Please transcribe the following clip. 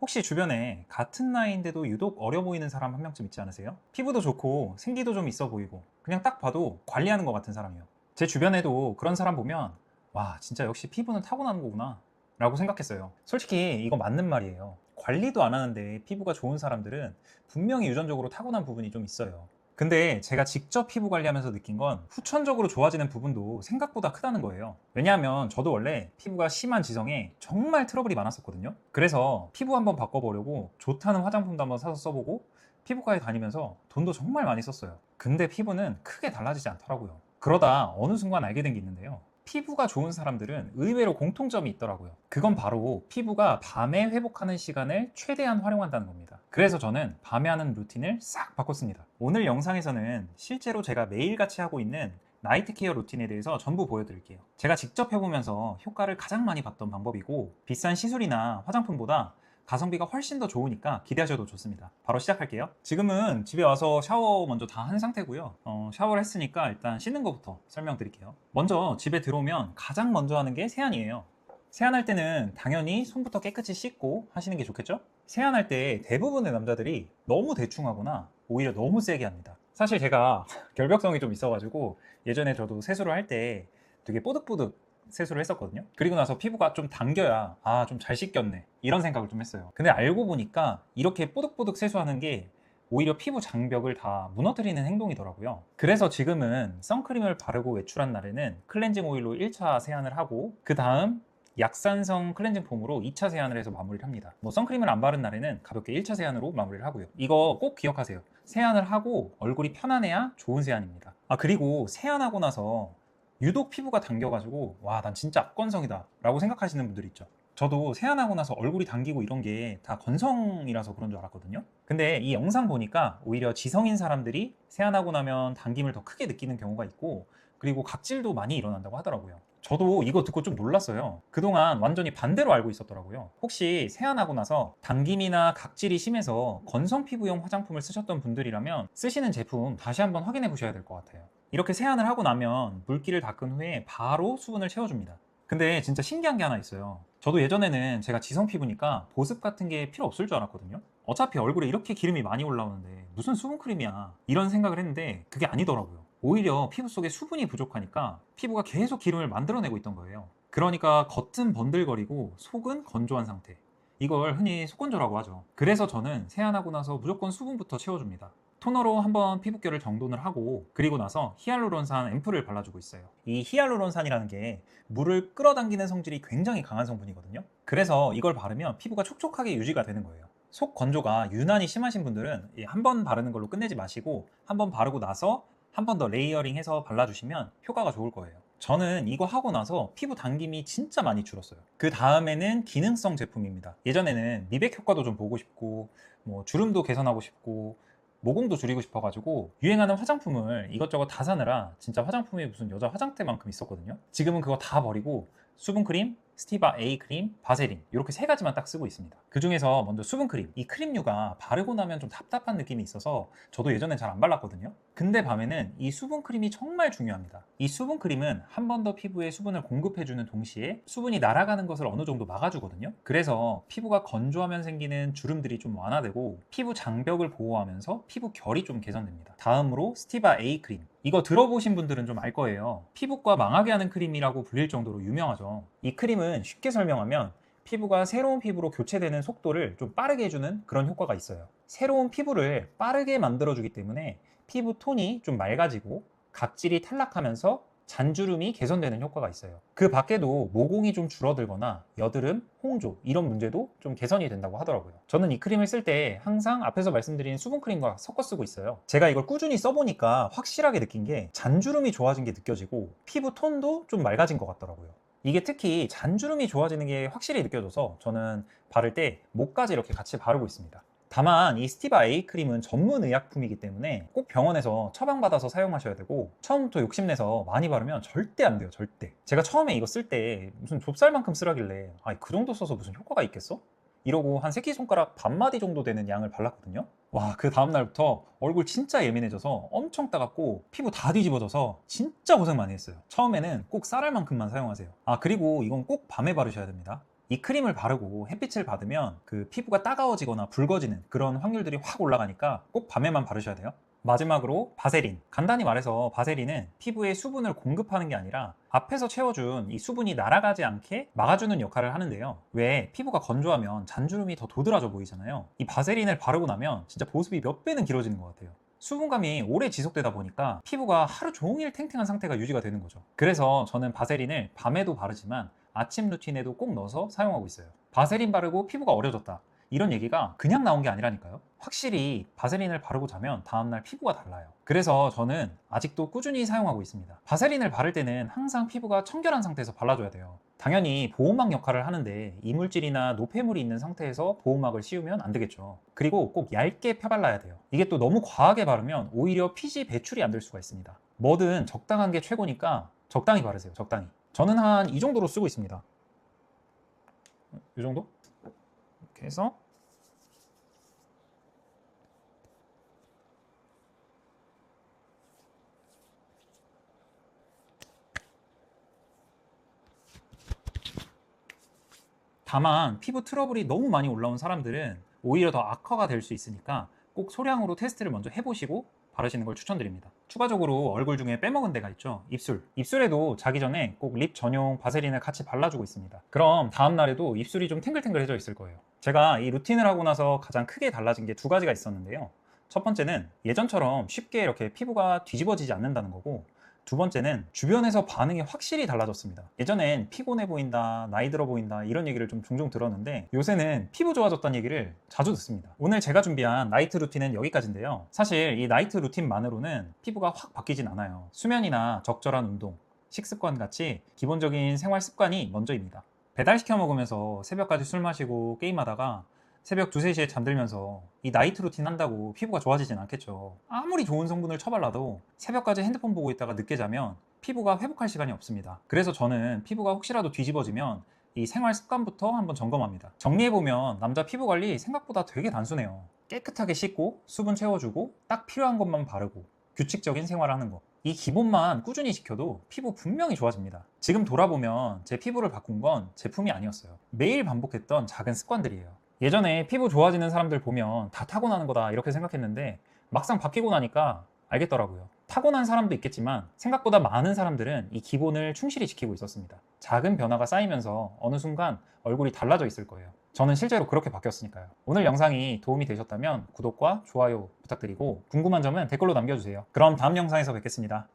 혹시 주변에 같은 나이인데도 유독 어려 보이는 사람 한 명쯤 있지 않으세요? 피부도 좋고 생기도 좀 있어 보이고 그냥 딱 봐도 관리하는 것 같은 사람이요. 제 주변에도 그런 사람 보면 와, 진짜 역시 피부는 타고나는 거구나 라고 생각했어요. 솔직히 이거 맞는 말이에요. 관리도 안 하는데 피부가 좋은 사람들은 분명히 유전적으로 타고난 부분이 좀 있어요. 근데 제가 직접 피부 관리하면서 느낀 건 후천적으로 좋아지는 부분도 생각보다 크다는 거예요. 왜냐하면 저도 원래 피부가 심한 지성에 정말 트러블이 많았었거든요. 그래서 피부 한번 바꿔보려고 좋다는 화장품도 한번 사서 써보고 피부과에 다니면서 돈도 정말 많이 썼어요. 근데 피부는 크게 달라지지 않더라고요. 그러다 어느 순간 알게 된 게 있는데요. 피부가 좋은 사람들은 의외로 공통점이 있더라고요. 그건 바로 피부가 밤에 회복하는 시간을 최대한 활용한다는 겁니다. 그래서 저는 밤에 하는 루틴을 싹 바꿨습니다. 오늘 영상에서는 실제로 제가 매일같이 하고 있는 나이트 케어 루틴에 대해서 전부 보여드릴게요. 제가 직접 해보면서 효과를 가장 많이 봤던 방법이고 비싼 시술이나 화장품보다 가성비가 훨씬 더 좋으니까 기대하셔도 좋습니다. 바로 시작할게요. 지금은 집에 와서 샤워 먼저 다 한 상태고요. 샤워를 했으니까 일단 씻는 것부터 설명드릴게요. 먼저 집에 들어오면 가장 먼저 하는 게 세안이에요. 세안할 때는 당연히 손부터 깨끗이 씻고 하시는 게 좋겠죠? 세안할 때 대부분의 남자들이 너무 대충 하거나 오히려 너무 세게 합니다. 사실 제가 결벽성이 좀 있어가지고 예전에 저도 세수를 할 때 되게 뽀득뽀득 세수를 했었거든요. 그리고 나서 피부가 좀 당겨야 좀 잘 씻겼네 이런 생각을 좀 했어요. 근데 알고 보니까 이렇게 뽀득뽀득 세수하는 게 오히려 피부 장벽을 다 무너뜨리는 행동이더라고요. 그래서 지금은 선크림을 바르고 외출한 날에는 클렌징 오일로 1차 세안을 하고 그 다음 약산성 클렌징 폼으로 2차 세안을 해서 마무리를 합니다. 뭐 선크림을 안 바른 날에는 가볍게 1차 세안으로 마무리를 하고요. 이거 꼭 기억하세요. 세안을 하고 얼굴이 편안해야 좋은 세안입니다. 그리고 세안하고 나서 유독 피부가 당겨가지고 와, 난 진짜 악건성이다 라고 생각하시는 분들이 있죠. 저도 세안하고 나서 얼굴이 당기고 이런 게 다 건성이라서 그런 줄 알았거든요. 근데 이 영상 보니까 오히려 지성인 사람들이 세안하고 나면 당김을 더 크게 느끼는 경우가 있고 그리고 각질도 많이 일어난다고 하더라고요. 저도 이거 듣고 좀 놀랐어요. 그동안 완전히 반대로 알고 있었더라고요. 혹시 세안하고 나서 당김이나 각질이 심해서 건성 피부용 화장품을 쓰셨던 분들이라면 쓰시는 제품 다시 한번 확인해 보셔야 될 것 같아요. 이렇게 세안을 하고 나면 물기를 닦은 후에 바로 수분을 채워줍니다. 근데 진짜 신기한 게 하나 있어요. 저도 예전에는 제가 지성 피부니까 보습 같은 게 필요 없을 줄 알았거든요. 어차피 얼굴에 이렇게 기름이 많이 올라오는데 무슨 수분크림이야 이런 생각을 했는데 그게 아니더라고요. 오히려 피부 속에 수분이 부족하니까 피부가 계속 기름을 만들어내고 있던 거예요. 그러니까 겉은 번들거리고 속은 건조한 상태. 이걸 흔히 속건조라고 하죠. 그래서 저는 세안하고 나서 무조건 수분부터 채워줍니다. 토너로 한번 피부결을 정돈을 하고 그리고 나서 히알루론산 앰플을 발라주고 있어요. 이 히알루론산이라는 게 물을 끌어당기는 성질이 굉장히 강한 성분이거든요. 그래서 이걸 바르면 피부가 촉촉하게 유지가 되는 거예요. 속 건조가 유난히 심하신 분들은 한 번 바르는 걸로 끝내지 마시고 한 번 바르고 나서 한 번 더 레이어링해서 발라주시면 효과가 좋을 거예요. 저는 이거 하고 나서 피부 당김이 진짜 많이 줄었어요. 그 다음에는 기능성 제품입니다. 예전에는 미백 효과도 좀 보고 싶고 뭐 주름도 개선하고 싶고 모공도 줄이고 싶어가지고 유행하는 화장품을 이것저것 다 사느라 진짜 화장품이 무슨 여자 화장대만큼 있었거든요. 지금은 그거 다 버리고 수분크림, 스티바 A 크림, 바세린 이렇게 세 가지만 딱 쓰고 있습니다. 그 중에서 먼저 수분크림. 이 크림류가 바르고 나면 좀 답답한 느낌이 있어서 저도 예전엔 잘 안 발랐거든요. 근데 밤에는 이 수분크림이 정말 중요합니다. 이 수분크림은 한 번 더 피부에 수분을 공급해주는 동시에 수분이 날아가는 것을 어느 정도 막아주거든요. 그래서 피부가 건조하면 생기는 주름들이 좀 완화되고 피부 장벽을 보호하면서 피부 결이 좀 개선됩니다. 다음으로 스티바 A 크림. 이거 들어보신 분들은 좀 알 거예요. 피부과 망하게 하는 크림이라고 불릴 정도로 유명하죠. 이 크림은 쉽게 설명하면 피부가 새로운 피부로 교체되는 속도를 좀 빠르게 해주는 그런 효과가 있어요. 새로운 피부를 빠르게 만들어주기 때문에 피부 톤이 좀 맑아지고 각질이 탈락하면서 잔주름이 개선되는 효과가 있어요. 그 밖에도 모공이 좀 줄어들거나 여드름, 홍조 이런 문제도 좀 개선이 된다고 하더라고요. 저는 이 크림을 쓸 때 항상 앞에서 말씀드린 수분크림과 섞어 쓰고 있어요. 제가 이걸 꾸준히 써보니까 확실하게 느낀 게 잔주름이 좋아진 게 느껴지고 피부 톤도 좀 맑아진 것 같더라고요. 이게 특히 잔주름이 좋아지는 게 확실히 느껴져서 저는 바를 때 목까지 이렇게 같이 바르고 있습니다. 다만 이 스티바 A 크림은 전문 의약품이기 때문에 꼭 병원에서 처방받아서 사용하셔야 되고 처음부터 욕심내서 많이 바르면 절대 안 돼요. 절대. 제가 처음에 이거 쓸 때 무슨 좁쌀만큼 쓰라길래 그 정도 써서 무슨 효과가 있겠어? 이러고 한 새끼손가락 반마디 정도 되는 양을 발랐거든요. 와, 그 다음날부터 얼굴 진짜 예민해져서 엄청 따갑고 피부 다 뒤집어져서 진짜 고생 많이 했어요. 처음에는 꼭 쌀알만큼만 사용하세요. 그리고 이건 꼭 밤에 바르셔야 됩니다. 이 크림을 바르고 햇빛을 받으면 그 피부가 따가워지거나 붉어지는 그런 확률들이 확 올라가니까 꼭 밤에만 바르셔야 돼요. 마지막으로 바세린. 간단히 말해서 바세린은 피부에 수분을 공급하는 게 아니라 앞에서 채워준 이 수분이 날아가지 않게 막아주는 역할을 하는데요. 왜 피부가 건조하면 잔주름이 더 도드라져 보이잖아요. 이 바세린을 바르고 나면 진짜 보습이 몇 배는 길어지는 것 같아요. 수분감이 오래 지속되다 보니까 피부가 하루 종일 탱탱한 상태가 유지가 되는 거죠. 그래서 저는 바세린을 밤에도 바르지만 아침 루틴에도 꼭 넣어서 사용하고 있어요. 바세린 바르고 피부가 어려졌다, 이런 얘기가 그냥 나온 게 아니라니까요. 확실히 바세린을 바르고 자면 다음날 피부가 달라요. 그래서 저는 아직도 꾸준히 사용하고 있습니다. 바세린을 바를 때는 항상 피부가 청결한 상태에서 발라줘야 돼요. 당연히 보호막 역할을 하는데 이물질이나 노폐물이 있는 상태에서 보호막을 씌우면 안 되겠죠. 그리고 꼭 얇게 펴발라야 돼요. 이게 또 너무 과하게 바르면 오히려 피지 배출이 안 될 수가 있습니다. 뭐든 적당한 게 최고니까 적당히 바르세요. 적당히. 저는 한 이 정도로 쓰고 있습니다. 이 정도? 이렇게 해서 다만 피부 트러블이 너무 많이 올라온 사람들은 오히려 더 악화가 될 수 있으니까 꼭 소량으로 테스트를 먼저 해보시고 바르시는 걸 추천드립니다. 추가적으로 얼굴 중에 빼먹은 데가 있죠. 입술. 입술에도 자기 전에 꼭 립 전용 바세린을 같이 발라주고 있습니다. 그럼 다음날에도 입술이 좀 탱글탱글해져 있을 거예요. 제가 이 루틴을 하고 나서 가장 크게 달라진 게 두 가지가 있었는데요. 첫 번째는 예전처럼 쉽게 이렇게 피부가 뒤집어지지 않는다는 거고, 두 번째는 주변에서 반응이 확실히 달라졌습니다. 예전엔 피곤해 보인다, 나이 들어 보인다, 이런 얘기를 좀 종종 들었는데 요새는 피부 좋아졌다는 얘기를 자주 듣습니다. 오늘 제가 준비한 나이트 루틴은 여기까지인데요. 사실 이 나이트 루틴만으로는 피부가 확 바뀌진 않아요. 수면이나 적절한 운동, 식습관 같이 기본적인 생활 습관이 먼저입니다. 배달시켜 먹으면서 새벽까지 술 마시고 게임하다가 새벽 2, 3시에 잠들면서 이 나이트 루틴 한다고 피부가 좋아지진 않겠죠. 아무리 좋은 성분을 쳐발라도 새벽까지 핸드폰 보고 있다가 늦게 자면 피부가 회복할 시간이 없습니다. 그래서 저는 피부가 혹시라도 뒤집어지면 이 생활 습관부터 한번 점검합니다. 정리해보면 남자 피부 관리 생각보다 되게 단순해요. 깨끗하게 씻고 수분 채워주고 딱 필요한 것만 바르고 규칙적인 생활하는 거. 이 기본만 꾸준히 지켜도 피부 분명히 좋아집니다. 지금 돌아보면 제 피부를 바꾼 건 제품이 아니었어요. 매일 반복했던 작은 습관들이에요. 예전에 피부 좋아지는 사람들 보면 다 타고나는 거다 이렇게 생각했는데 막상 바뀌고 나니까 알겠더라고요. 타고난 사람도 있겠지만 생각보다 많은 사람들은 이 기본을 충실히 지키고 있었습니다. 작은 변화가 쌓이면서 어느 순간 얼굴이 달라져 있을 거예요. 저는 실제로 그렇게 바뀌었으니까요. 오늘 영상이 도움이 되셨다면 구독과 좋아요 부탁드리고 궁금한 점은 댓글로 남겨주세요. 그럼 다음 영상에서 뵙겠습니다.